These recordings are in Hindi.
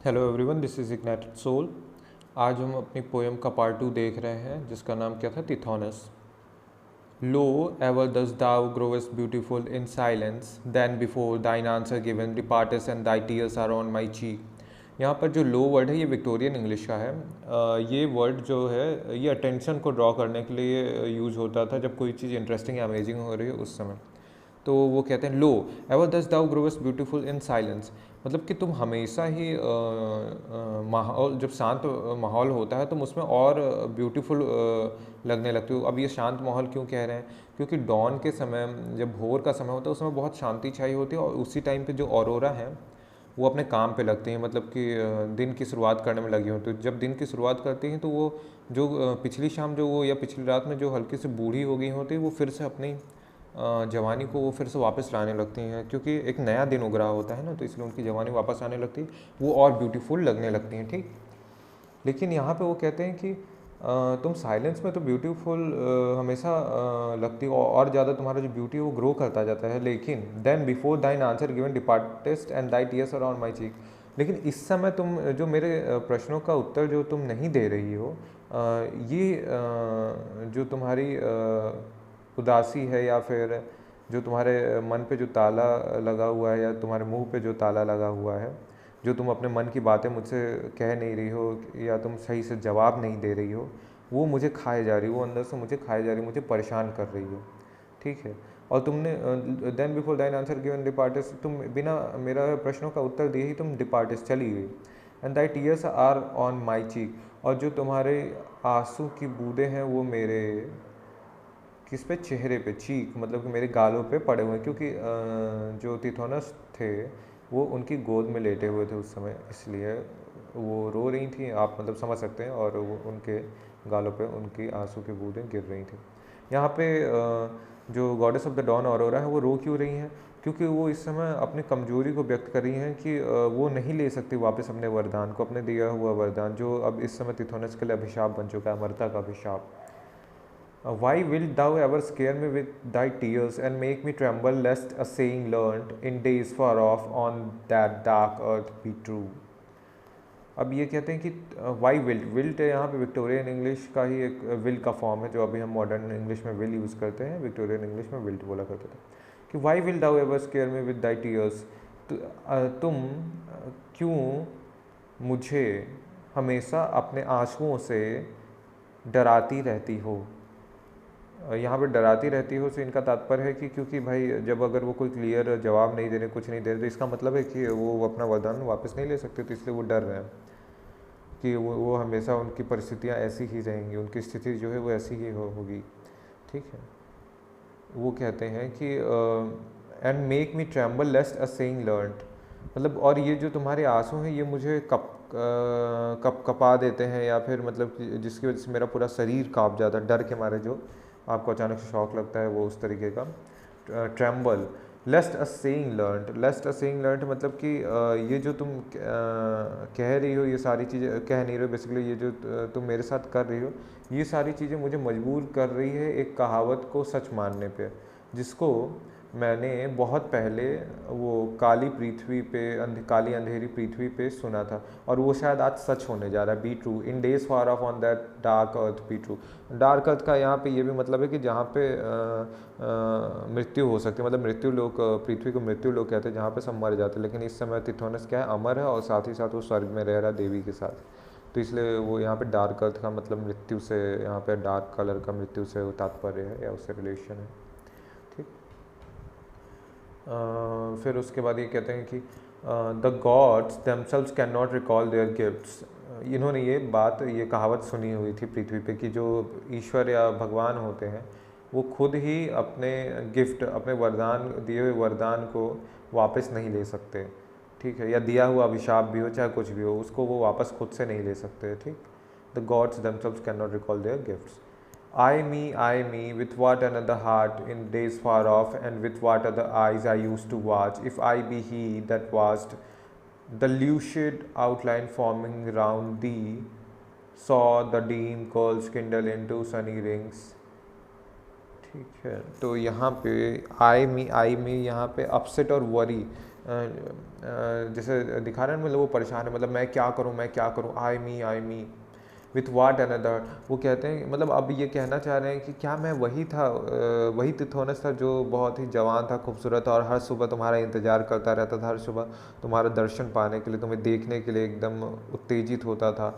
Hello everyone, this is Ignited Soul. आज हम अपनी पोएम का पार्ट 2 देख रहे हैं, जिसका नाम क्या था? तिथोनस। Lo ever thus thou growest beautiful in silence then before thine answer given departest and thy tears are on my cheek. यहाँ पर जो लो वर्ड है ये विक्टोरियन इंग्लिश का है। ये वर्ड जो है ये अटेंशन को ड्रॉ करने के लिए यूज़ होता था जब कोई चीज़ इंटरेस्टिंग या अमेजिंग हो रही है उस समय। तो वो कहते हैं लो ever thus thou growest beautiful in silence, मतलब कि तुम हमेशा ही माहौल जब शांत माहौल होता है तुम उसमें और ब्यूटीफुल लगने लगते हो। अब ये शांत माहौल क्यों कह रहे हैं? क्योंकि डॉन के समय, जब भोर का समय होता है, उसमें बहुत शांति छाई होती है और उसी टाइम पे जो ऑरोरा है वो अपने काम पे लगती हैं, मतलब कि दिन की शुरुआत करने में लगी होती है। जब दिन की शुरुआत करती हैं तो वो जो पिछली शाम जो वो या पिछली रात में जो हल्की सी बूढ़ी हो गई होती है वो फिर से अपनी जवानी को वो फिर से वापस लाने लगती हैं, क्योंकि एक नया दिन उग रहा होता है ना, तो इसलिए उनकी जवानी वापस आने लगती है, वो और ब्यूटीफुल लगने लगती हैं। ठीक, लेकिन यहाँ पे वो कहते हैं कि तुम साइलेंस में तो ब्यूटीफुल हमेशा लगती हो और ज़्यादा तुम्हारा जो ब्यूटी है वो ग्रो करता जाता है, लेकिन then before thine answer given departest and thy tears around my cheek. लेकिन इस समय तुम जो मेरे प्रश्नों का उत्तर जो तुम नहीं दे रही हो, ये जो तुम्हारी उदासी है या फिर जो तुम्हारे मन पे जो ताला लगा हुआ है या तुम्हारे मुंह पे जो ताला लगा हुआ है, जो तुम अपने मन की बातें मुझसे कह नहीं रही हो या तुम सही से जवाब नहीं दे रही हो, वो मुझे खाए जा रही, वो अंदर से मुझे खाए जा रही, मुझे परेशान कर रही हो। ठीक है, और तुमने then before thine answer given डिपार्टेस, तुम बिना मेरा प्रश्नों का उत्तर दिए ही तुम डिपार्टेस चली गई। And thy tears are on my cheek, और जो तुम्हारे आंसू की बूंदें हैं वो मेरे किस पे? चेहरे पे, चीक मतलब कि मेरे गालों पे पड़े हुए हैं, क्योंकि जो तिथोनस थे वो उनकी गोद में लेटे हुए थे उस समय, इसलिए वो रो रही थी, आप मतलब समझ सकते हैं, और वो उनके गालों पे उनकी आंसू की बूंदें गिर रही थी। यहाँ पे जो goddess of the dawn Aurora है वो रो क्यों रही हैं? क्योंकि वो इस समय अपनी कमजोरी को व्यक्त कर रही हैं कि वो नहीं ले सकती वापस अपने वरदान को, अपने दिया हुआ वरदान जो अब इस समय तिथोनस के लिए अभिशाप बन चुका है, अमरता का अभिशाप। Why wilt thou ever scare me with thy tears and make me tremble lest a saying learnt in days far off on that dark earth be true? अब ये कहते हैं कि वाई विल्ट, विल्ट यहाँ पे विक्टोरियन इंग्लिश का ही एक विल का फॉर्म है, जो अभी हम मॉडर्न इंग्लिश में विल यूज़ करते हैं, विक्टोरियन इंग्लिश में विल्ट बोला करते थे। कि why will thou ever scare me with thy tears, तुम क्यों मुझे हमेशा अपने आंसुओं से डराती रहती हो? यहाँ पे डराती रहती हो से इनका तात्पर्य है कि क्योंकि भाई जब अगर वो कोई क्लियर जवाब नहीं दे रहे, कुछ नहीं दे रहे, तो इसका मतलब है कि वो अपना वरदान वापस नहीं ले सकते, तो इसलिए वो डर रहे हैं कि वो हमेशा उनकी परिस्थितियाँ ऐसी ही रहेंगी, उनकी स्थिति जो है वो ऐसी ही होगी। ठीक है, वो कहते हैं कि and make me tremble lest a saying learnt, मतलब और ये जो तुम्हारे आंसू हैं ये मुझे कप कपा देते हैं, या फिर मतलब जिसकी वजह से मेरा पूरा शरीर काँप जाता है डर के मारे, जो आपको अचानक से शौक लगता है वो उस तरीके का। Tremble lest a saying learnt, lest a saying learnt मतलब कि ये जो तुम कह रही हो, ये सारी चीज़ें कह नहीं रहे हो, बेसिकली ये जो तुम मेरे साथ कर रही हो, ये सारी चीज़ें मुझे मजबूर कर रही है एक कहावत को सच मानने पे, जिसको मैंने बहुत पहले वो काली पृथ्वी पे, काली अंधेरी पृथ्वी पे सुना था, और वो शायद आज सच होने जा रहा है। Be true in days far off on that dark earth be true. Dark earth का यहाँ पे ये भी मतलब है कि जहाँ पे मृत्यु हो सकती है, मतलब मृत्यु लोक, पृथ्वी को मृत्यु लोक कहते हैं, जहाँ पे सब मर जाते हैं, लेकिन इस समय तिथोनस क्या है? अमर है, और साथ ही साथ वो स्वर्ग में रह रहा है देवी के साथ, तो इसलिए वो यहाँ पे डार्क अर्थ का मतलब मृत्यु से, यहाँ पे डार्क कलर का मृत्यु से तात्पर्य है या उससे रिलेशन है। ठीक, फिर उसके बाद ये कहते हैं कि the gods themselves can not recall their gifts. इन्होंने ये कहावत सुनी हुई थी पृथ्वी पे कि जो ईश्वर या भगवान होते हैं वो खुद ही अपने गिफ्ट, अपने वरदान, दिए हुए वरदान को वापस नहीं ले सकते। ठीक है, या दिया हुआ अभिशाप भी हो चाहे कुछ भी हो, उसको वो वापस खुद से नहीं ले सकते। ठीक, the gods themselves can not recall their gifts. I me, with what another heart in days far off, and with what other eyes I used to watch, if I be he that watched the lucid outline forming round thee, saw the dim curls kindle into sunny rings। ठीक है, तो यहाँ पे आई मी यहाँ पे अपसेट और वरी जैसे दिखा रहे हैं मतलब वो परेशान है, मतलब मैं क्या करूँ, आई मी विथ वाट अनदर। वो कहते हैं मतलब अब ये कहना चाह रहे हैं कि क्या मैं वही था, वही तिथोनस था जो बहुत ही जवान था, खूबसूरत था और हर सुबह तुम्हारा इंतज़ार करता रहता था, हर सुबह तुम्हारा दर्शन पाने के लिए, तुम्हें देखने के लिए एकदम उत्तेजित होता था।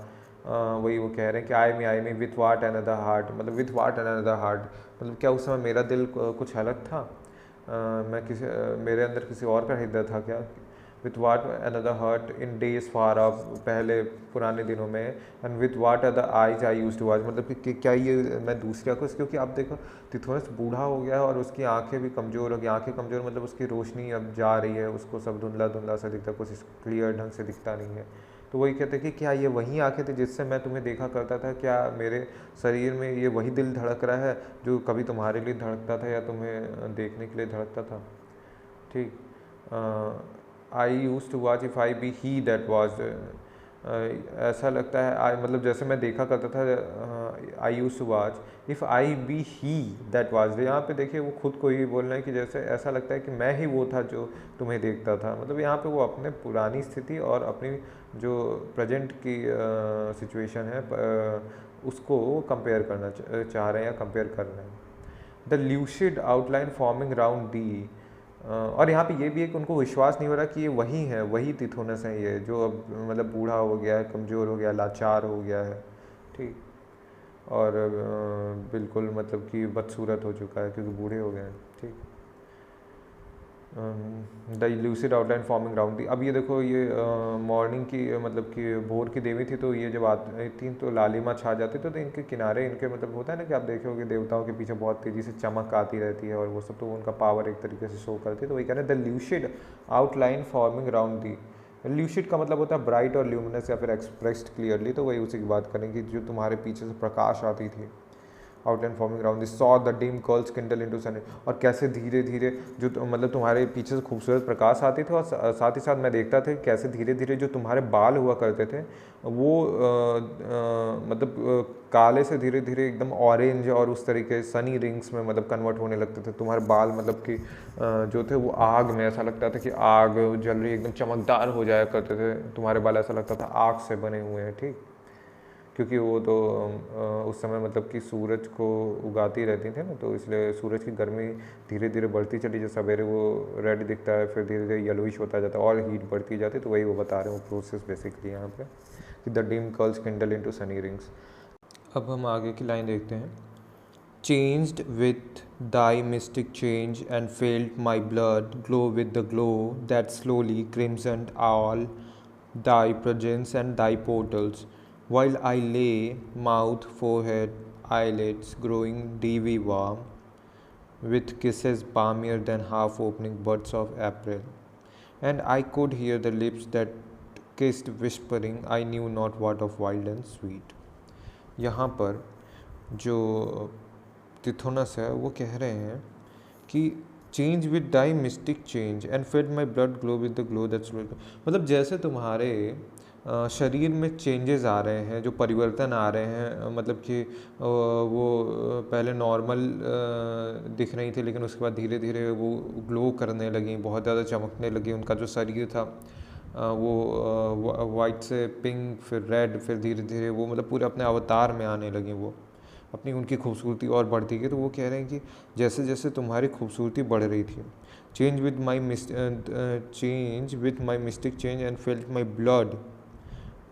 वही वो कह रहे हैं कि ay me with what another heart, मतलब विथ वाट अनदर हार्ट, मतलब क्या उस समय मेरा दिल कुछ अलग था, मैं मेरे अंदर किसी और का हृदय था क्या, with what another heart in days far off, पहले पुराने दिनों में, and with what other eyes I use to watch, मतलब कि क्या ये मैं दूसरे को, क्योंकि आप देखो तिथोनस बूढ़ा हो गया है और उसकी आंखें भी कमज़ोर हो गई, आंखें कमज़ोर मतलब उसकी रोशनी अब जा रही है, उसको सब धुंधला धुंधला सा दिखता है, कुछ क्लियर ढंग से दिखता नहीं है। तो वही कहते हैं कि क्या ये वही आंखें थी जिससे मैं तुम्हें देखा करता था, क्या मेरे शरीर में ये वही दिल धड़क रहा है जो कभी तुम्हारे लिए धड़कता था या तुम्हें देखने के लिए धड़कता था। ठीक, I use to watch if I be he that watch, ऐसा लगता है मतलब जैसे मैं देखा करता था, I use to watch if I be he that watch, यहाँ पे देखिए वो खुद को ही बोल रहे हैं कि जैसे ऐसा लगता है कि मैं ही वो था जो तुम्हें देखता था, मतलब यहाँ पे वो अपने पुरानी स्थिति और अपनी जो प्रेजेंट की सिचुएशन है उसको कंपेयर करना चाह रहे हैं या कंपेयर कर रहे हैं। The lucid outline forming round thee, और यहाँ पे ये भी है कि उनको विश्वास नहीं हो रहा कि ये वही है, वही तिथोनस है ये जो अब मतलब बूढ़ा हो गया है, कमज़ोर हो गया, लाचार हो गया है। ठीक, और बिल्कुल मतलब कि बदसूरत हो चुका है क्योंकि बूढ़े हो गए हैं। ठीक, the lucid outline forming round thee. अब ये देखो ये मॉर्निंग की मतलब कि भोर की देवी थी, तो ये जब आती थी तो लालिमा छा जाती तो इनके किनारे इनके मतलब होता है ना कि आप देखे होगे देवताओं के पीछे बहुत तेज़ी से चमक आती रहती है और वो सब, तो उनका पावर एक तरीके से शो करती है। तो वही कह रहे हैं the lucid outline forming round the. Lucid का मतलब होता है ब्राइट और ल्यूमिनस या फिर एक्सप्रेस्ड क्लियरली, तो वही उसी की बात करेंगे जो तुम्हारे पीछे से प्रकाश आती थी। Outline forming round this saw the dim curls kindle into sun, और कैसे धीरे धीरे जो मतलब तुम्हारे पीछे से खूबसूरत प्रकाश आते थे और साथ ही साथ मैं देखता था कैसे धीरे धीरे जो तुम्हारे बाल हुआ करते थे वो मतलब काले से धीरे धीरे एकदम ऑरेंज और उस तरीके सनी रिंग्स में मतलब कन्वर्ट होने लगते थे तुम्हारे बाल, मतलब कि जो थे वो आग में, ऐसा लगता था कि आग जल रही, एकदम चमकदार हो जाया करते थे तुम्हारे बाल, ऐसा लगता था आग से बने हुए हैं। ठीक, क्योंकि वो तो उस समय मतलब कि सूरज को उगाती रहती थी ना, तो इसलिए सूरज की गर्मी धीरे धीरे बढ़ती चली, जैसे सवेरे वो रेड दिखता है फिर धीरे धीरे येलोइश होता जाता है और हीट बढ़ती जाती है, तो वही वो बता रहे हैं वो प्रोसेस बेसिकली यहाँ पे कि the dim curls kindle into Sunny rings. अब हम आगे की लाइन देखते हैं। Changed with thy mystic change and felt my blood glow with the glow that slowly crimsoned all thy presence and thy portals, while I lay, mouth, forehead, eyelids growing dewy warm, with kisses balmier than half-opening buds of April, and I could hear the lips that kissed whispering I knew not what of wild and sweet। यहाँ पर जो तिथोनस है वो कह रहे हैं कि change with thy mystic change and felt my blood glow with the glow that's, मतलब जैसे तुम्हारे शरीर में चेंजेस आ रहे हैं, जो परिवर्तन आ रहे हैं, मतलब कि वो पहले नॉर्मल दिख रही थी लेकिन उसके बाद धीरे धीरे वो ग्लो करने लगी, बहुत ज़्यादा चमकने लगी, उनका जो शरीर था वो वाइट से पिंक फिर रेड फिर धीरे धीरे वो मतलब पूरे अपने अवतार में आने लगी, वो अपनी उनकी खूबसूरती और बढ़ती गई। तो वो कह रहे हैं कि जैसे जैसे तुम्हारी खूबसूरती बढ़ रही थी, change with my mistake change and felt my blood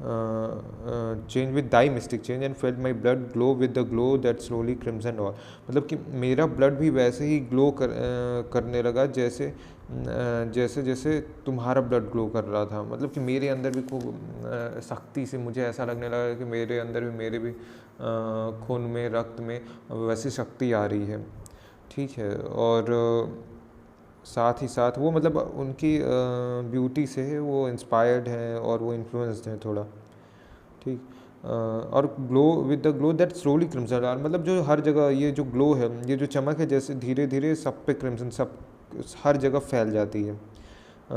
change with thy mistake change and felt my blood glow with the glow that slowly crimson और, मतलब कि मेरा ब्लड भी वैसे ही ग्लो करने लगा जैसे जैसे जैसे तुम्हारा ब्लड ग्लो कर रहा था, मतलब कि मेरे अंदर भी खूब शक्ति से मुझे ऐसा लगने लगा कि मेरे अंदर भी मेरे भी खून में रक्त में वैसी शक्ति आ रही है। ठीक है, और साथ ही साथ वो मतलब उनकी ब्यूटी से वो इंस्पायर्ड हैं और वो इन्फ्लुएंस्ड हैं थोड़ा। ठीक, और glow with the glow that slowly crimson, मतलब जो हर जगह ये जो ग्लो है, ये जो चमक है, जैसे धीरे धीरे सब पे क्रिम्सन सब हर जगह फैल जाती है,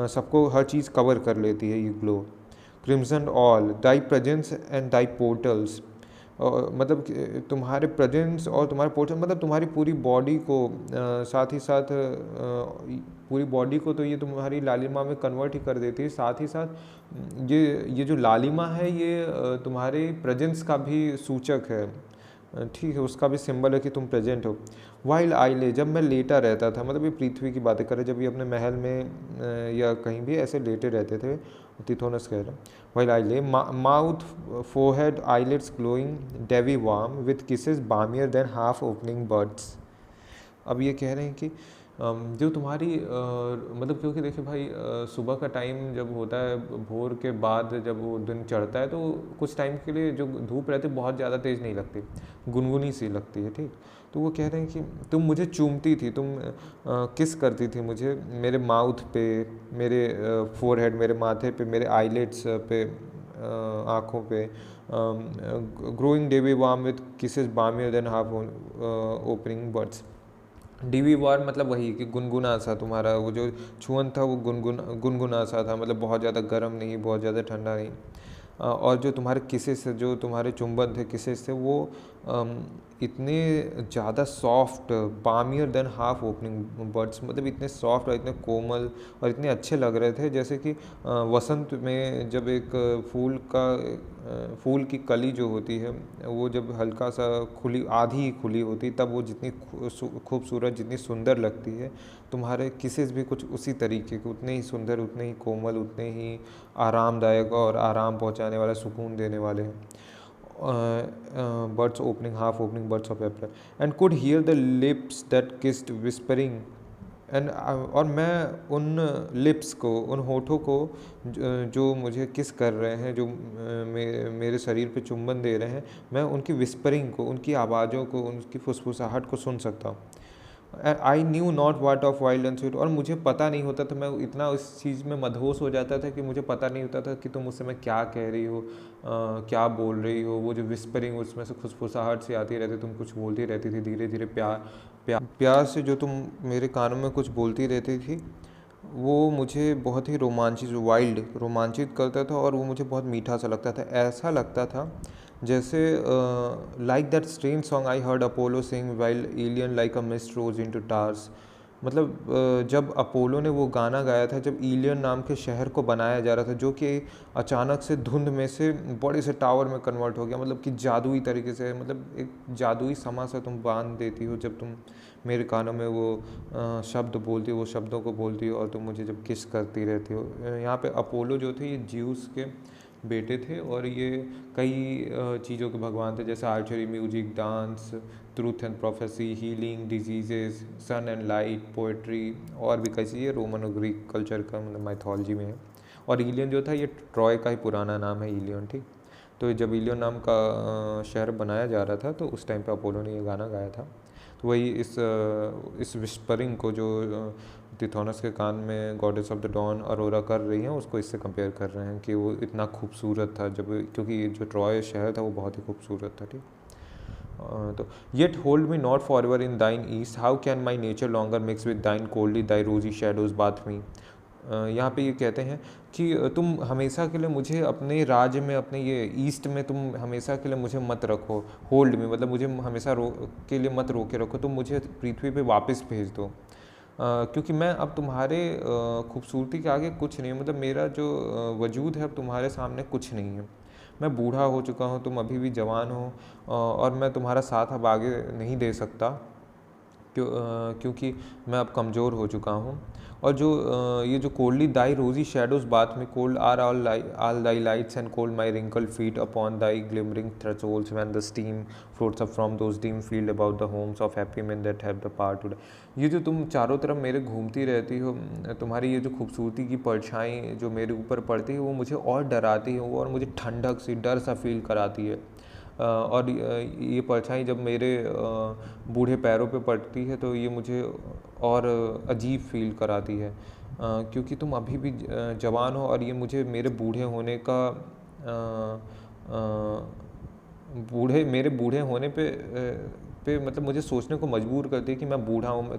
सबको हर चीज़ कवर कर लेती है ये glow. Crimson all thy presence and thy portals, मतलब तुम्हारे प्रेजेंस और तुम्हारे पोर्शन मतलब तुम्हारी पूरी बॉडी को साथ ही साथ पूरी बॉडी को तो ये तुम्हारी लालिमा में कन्वर्ट ही कर देती है। साथ ही साथ ये जो लालिमा है ये तुम्हारे प्रेजेंस का भी सूचक है, ठीक है, उसका भी सिंबल है कि तुम प्रेजेंट हो। वाइल आई ले, जब मैं लेटा रहता था, मतलब ये पृथ्वी की बातें करें, जब ये अपने महल में या कहीं भी ऐसे लेटे रहते थे, तिथोनस कह रहे हैं। While I lay, mouth forehead eyelids glowing dewy warm with kisses balmier than half opening birds. अब ये कह रहे हैं कि जो तुम्हारी मतलब क्योंकि देखिए भाई सुबह का टाइम जब होता है, भोर के बाद जब वो दिन चढ़ता है, तो कुछ टाइम के लिए जो धूप रहती है बहुत ज़्यादा तेज़ नहीं लगती, गुनगुनी सी लगती है, ठीक। तो वो कह रहे हैं कि तुम मुझे चूमती थी, तुम किस करती थी मुझे, मेरे माउथ पे, मेरे फोरहेड, मेरे माथे पे, मेरे आईलेट्स पे, आँखों पे, growing dewy warm with kisses balmier than half opening birds. Dewy warm मतलब वही कि गुनगुना सा, तुम्हारा वो जो छुअन था वो गुनगुना सा था, मतलब बहुत ज़्यादा गर्म नहीं, बहुत ज़्यादा ठंडा नहीं। और जो तुम्हारे किसेस, जो तुम्हारे चुंबन थे, किसेस थे, वो इतने ज़्यादा soft, balmier than half opening birds, मतलब इतने सॉफ्ट और इतने कोमल और इतने अच्छे लग रहे थे, जैसे कि वसंत में जब एक फूल की कली जो होती है वो जब हल्का सा खुली, आधी ही खुली होती, तब वो जितनी खूबसूरत, जितनी सुंदर लगती है, तुम्हारे किसेस भी कुछ उसी तरीके के, उतने ही सुंदर, उतने ही कोमल, उतने ही आरामदायक और आराम पहुंचाने वाला, सुकून देने वाले हैं। Birds opening, half opening birds of apparel and could hear the lips that kissed whispering and, और मैं उन लिप्स को, उन होठों को जो मुझे किस कर रहे हैं, जो मेरे शरीर पे चुंबन दे रहे हैं, मैं उनकी विस्परिंग को, उनकी आवाज़ों को, उनकी फुसफुसाहट को सुन सकता हूँ। I knew not what of wild and sweet, और मुझे पता नहीं होता था, मैं इतना उस चीज़ में मदहोश हो जाता था कि मुझे पता नहीं होता था कि तुम उस समय क्या कह रही हो, क्या बोल रही हो। वो जो विस्परिंग, उसमें से फुसफुसाहट सी आती रहती, तुम कुछ बोलती रहती थी धीरे धीरे, प्यार से जो तुम मेरे कानों में कुछ बोलती रहती थी, वो मुझे बहुत ही रोमांचित करता था, और वो मुझे बहुत मीठा सा लगता था। ऐसा लगता था जैसे like that strange song I heard Apollo sing while Ilion like a mist rose into towers. मतलब जब अपोलो ने वो गाना गाया था, जब इलियन नाम के शहर को बनाया जा रहा था, जो कि अचानक से धुंध में से बड़े से टावर में कन्वर्ट हो गया, मतलब कि जादुई तरीके से, मतलब एक जादुई समा सा तुम बांध देती हो जब तुम मेरे कानों में वो शब्द बोलती हो, वो शब्दों को बोलती हो, और तुम मुझे जब किस करती रहती हो। यहाँ पे अपोलो जो थे ये ज्यूस के बेटे थे, और ये कई चीज़ों के भगवान थे, जैसे archery, music, dance, truth and prophecy, healing, diseases, sun and light, poetry, और भी कई चीज़ें रोमन और ग्रीक कल्चर का, मतलब माइथोलॉजी में है। और इलियन जो था ये ट्रॉय का ही पुराना नाम है, इलियन, ठीक। तो जब इलियन नाम का शहर बनाया जा रहा था, तो उस टाइम पे अपोलो ने ये गाना गाया था। तो वही इस विस्परिंग को जो तिथोनस के कान में goddess of the dawn Aurora कर रही हैं, उसको इससे कंपेयर कर रहे हैं कि वो इतना खूबसूरत था जब, क्योंकि जो ट्रॉय शहर था वो बहुत ही खूबसूरत था, ठीक। तो yet hold me not for ever in thine east, how can my nature longer mix with thine coldly thy rosy shadows bath मी। यहाँ पे ये कहते हैं कि तुम हमेशा के लिए मुझे अपने राज्य में, अपने ये ईस्ट में तुम हमेशा के लिए मुझे मत रखो, होल्ड में, मतलब मुझे हमेशा के लिए मत रोके रखो, तुम मुझे पृथ्वी पे वापस भेज दो, क्योंकि मैं अब तुम्हारे खूबसूरती के आगे कुछ नहीं, मतलब मेरा जो वजूद है अब तुम्हारे सामने कुछ नहीं है। मैं बूढ़ा हो चुका हूँ, तुम अभी भी जवान हो, और मैं तुम्हारा साथ अब आगे नहीं दे सकता, क्योंकि मैं अब कमज़ोर हो चुका हूँ। और जो ये जो coldly thy rosy shadows bath में, cold are all thy lights and cold my wrinkled feet upon thy glimmering thresholds when the steam floats up from those dim field about the homes of happy men that have the power to die. ये जो तुम चारों तरफ मेरे घूमती रहती हो, तुम्हारी ये जो खूबसूरती की परछाई जो मेरे ऊपर पड़ती है, वो मुझे और डराती है, वो और मुझे ठंडक सी, डर सा फील कराती है। और ये परछाई जब मेरे बूढ़े पैरों पे पड़ती है, तो ये मुझे और अजीब फील कराती है, क्योंकि तुम अभी भी जवान हो, और ये मुझे मेरे बूढ़े होने का मेरे बूढ़े होने पे मतलब मुझे सोचने को मजबूर करती है कि मैं बूढ़ा हूँ।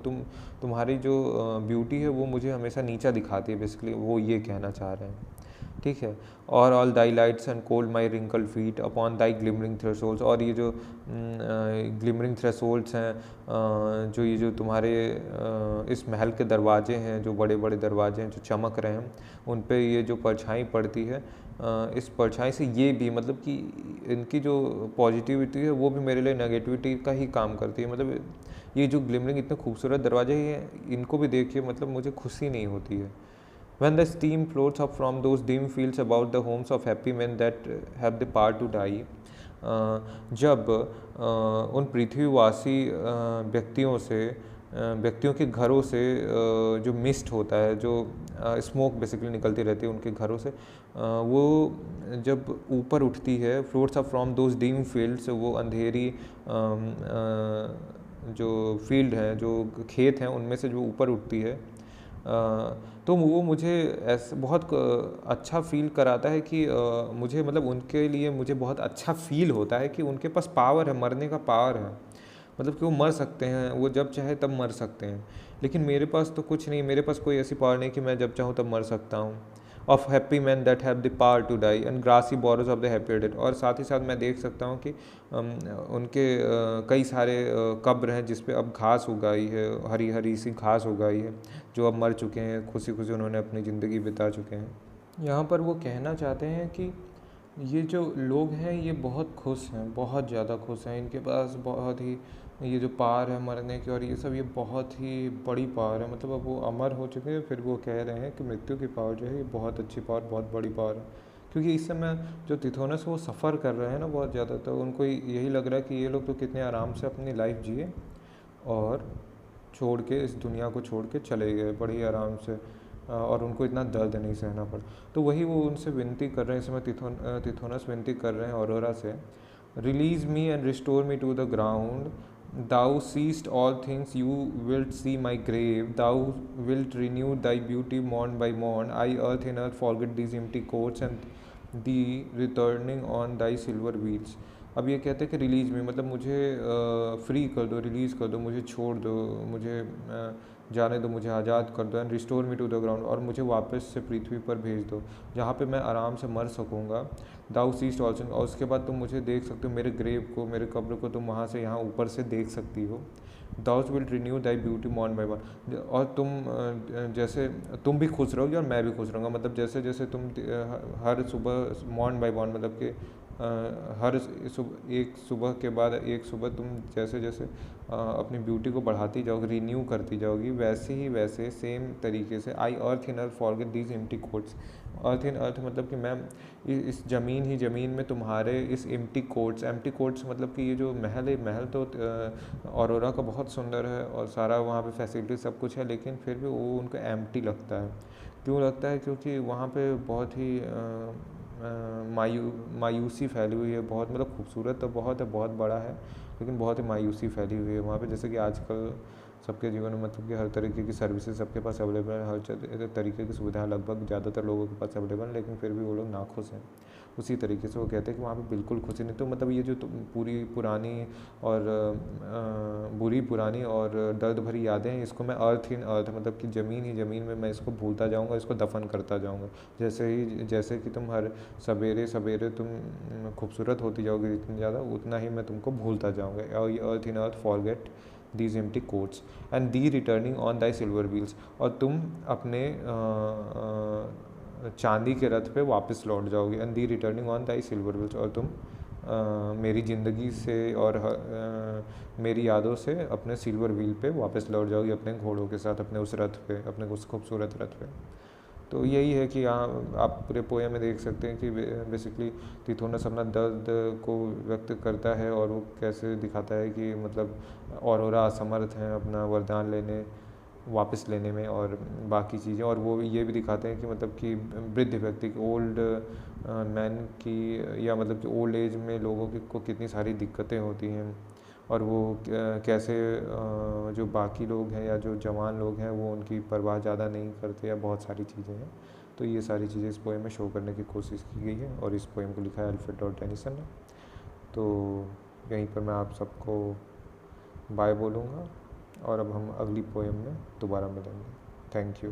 तुम्हारी जो ब्यूटी है वो मुझे हमेशा नीचा दिखाती है, बेसिकली वो ये कहना चाह रहे हैं। ठीक है। और all thy lights and cold my wrinkled feet upon thy glimmering thresholds, और ये जो ग्लिमरिंग थ्रेशोल्ड्स हैं, जो ये जो तुम्हारे इस महल के दरवाजे हैं, जो बड़े बड़े दरवाजे हैं जो चमक रहे हैं, उन पे ये जो परछाई पड़ती है, इस परछाई से ये भी मतलब कि इनकी जो पॉजिटिविटी है वो भी मेरे लिए नेगेटिविटी का ही काम करती है। मतलब ये जो ग्लिमरिंग इतने खूबसूरत दरवाजे हैं, इनको भी देख के मतलब मुझे खुशी नहीं होती है। When the steam floats up from those dim fields about the homes of happy men that have the power to die, जब उन पृथ्वीवासी व्यक्तियों से व्यक्तियों के घरों से जो मिस्ट होता है, जो स्मोक बेसिकली निकलती रहती है उनके घरों से, वो जब ऊपर उठती है, floats up from those dim fields, वो अंधेरी जो फील्ड हैं, जो खेत हैं, उनमें से जो ऊपर उठती है, तो वो मुझे ऐसा बहुत अच्छा फील कराता है कि मुझे मतलब उनके लिए मुझे बहुत अच्छा फील होता है कि उनके पास पावर है, मरने का पावर है। मतलब कि वो मर सकते हैं, वो जब चाहे तब मर सकते हैं। लेकिन मेरे पास तो कुछ नहीं, मेरे पास कोई ऐसी पावर नहीं कि मैं जब चाहूँ तब मर सकता हूँ। Of happy man that have the power to die and grassy barrows of the happy dead. और साथ ही साथ मैं देख सकता हूँ कि उनके कई सारे कब्र हैं जिस पे अब घास उगाई है, हरी हरी सी घास उगाई है, जो अब मर चुके हैं, खुशी खुशी उन्होंने अपनी ज़िंदगी बिता चुके हैं। यहाँ पर वो कहना चाहते हैं कि ये जो लोग हैं ये बहुत खुश हैं, बहुत ज़्यादा खुश हैं, इनके पास बहुत ही ये जो पावर है मरने की और ये सब, ये बहुत ही बड़ी पावर है। मतलब अब वो अमर हो चुके हैं, फिर वो कह रहे हैं कि मृत्यु की पावर जो है ये बहुत अच्छी पावर, बहुत बड़ी पावर है। क्योंकि इस समय जो तिथोनस वो सफ़र कर रहे हैं ना बहुत ज़्यादा, तो उनको यही लग रहा है कि ये लोग तो कितने आराम से अपनी लाइफ जिए और छोड़ के, इस दुनिया को छोड़ के चले गए बड़ी आराम से, और उनको इतना दर्द नहीं सहना पड़ा। तो वही वो उनसे विनती कर रहे हैं, इसमें तिथोनस विनती कर रहे हैं ऑरोरा से, release me and restore me to the ground, thou seest all things, you wilt see my grave, thou wilt renew thy beauty morn by morn, I earth in earth forget these empty courts and thee returning on thy silver wheels. अब ये कहते हैं कि रिलीज में मतलब मुझे फ्री कर दो, रिलीज़ कर दो, मुझे छोड़ दो, मुझे जाने दो, मुझे आज़ाद कर दो, and restore me to the ground, और मुझे वापस से पृथ्वी पर भेज दो जहाँ पे मैं आराम से मर सकूँगा। दाउ सीस्ट ऑल्सो, और उसके बाद तुम मुझे देख सकते हो, मेरे ग्रेव को, मेरे कब्र को तुम वहाँ से यहाँ ऊपर से देख सकती हो। Thou will renew thy beauty morn by morn, और तुम जैसे तुम भी खुश रहोगे और मैं भी खुश रहूँगा। मतलब जैसे जैसे तुम हर सुबह मॉर्न बाई मॉर्न मतलब कि हर एक सुबह के बाद एक सुबह तुम जैसे जैसे अपनी ब्यूटी को बढ़ाती जाओगी, रिन्यू करती जाओगी, वैसे ही वैसे सेम तरीके से आई earth in earth forget these empty courts. Earth in अर्थ मतलब कि मैं इस ज़मीन ही ज़मीन में तुम्हारे इस एम्प्टी कोर्ट्स मतलब कि ये जो महल है, महल तो ऑरोरा का बहुत सुंदर है और सारा वहाँ पे फैसिलिटी सब कुछ है, लेकिन फिर भी वो उनको एम्प्टी लगता है। क्यों लगता है? क्योंकि वहाँ पे बहुत ही मायूसी फैली हुई है, बहुत मतलब खूबसूरत तो बहुत है, बहुत बड़ा है, लेकिन बहुत ही मायूसी फैली हुई है वहाँ पे। जैसे कि आजकल सबके जीवन में मतलब कि हर तरीके की सर्विसेज सबके पास अवेलेबल है, हर तरीके की सुविधाएं लगभग ज़्यादातर लोगों के पास अवेलेबल है, लेकिन फिर भी वो लोग नाखुश हैं। उसी तरीके से वो कहते हैं कि वहाँ पे बिल्कुल खुशी नहीं। तो मतलब ये जो पूरी पुरानी और बुरी पुरानी और दर्द भरी यादें हैं, इसको मैं अर्थ इन अर्थ मतलब कि ज़मीन ही ज़मीन में मैं इसको भूलता जाऊँगा, इसको दफन करता जाऊँगा। जैसे कि तुम हर सवेरे सवेरे तुम खूबसूरत होती जाओगी जितनी ज़्यादा, उतना ही मैं तुमको भूलता जाऊँगा। और ये earth in earth forget these empty courts and thee returning on thy silver wheels, और तुम अपने चांदी के रथ पे वापस लौट जाओगे। And thee returning on thy silver wheels, और तुम मेरी ज़िंदगी से और मेरी यादों से अपने सिल्वर व्हील पे वापस लौट जाओगी, अपने घोड़ों के साथ, अपने उस रथ पे, अपने उस खूबसूरत रथ पे। तो यही है कि यहाँ आप पूरे पोएम में देख सकते हैं कि बेसिकली तिथोनस अपना दर्द को व्यक्त करता है और वो कैसे दिखाता है कि मतलब ऑरोरा असमर्थ हैं अपना वरदान लेने वापस लेने में और बाकी चीज़ें। और वो ये भी दिखाते हैं कि मतलब कि वृद्ध व्यक्ति की, ओल्ड मैन की, या मतलब कि ओल्ड एज में लोगों की को कितनी सारी दिक्कतें होती हैं, और वो कैसे जो बाकी लोग हैं या जो जवान लोग हैं वो उनकी परवाह ज़्यादा नहीं करते, या बहुत सारी चीज़ें हैं। तो ये सारी चीज़ें इस पोएम में शो करने की कोशिश की गई है, और इस पोएम को लिखा है अल्फ्रेड लॉर्ड टेनिसन ने। तो यहीं पर मैं आप सबको बाय बोलूँगा, और अब हम अगली पोएम में दोबारा मिलेंगे। Thank you.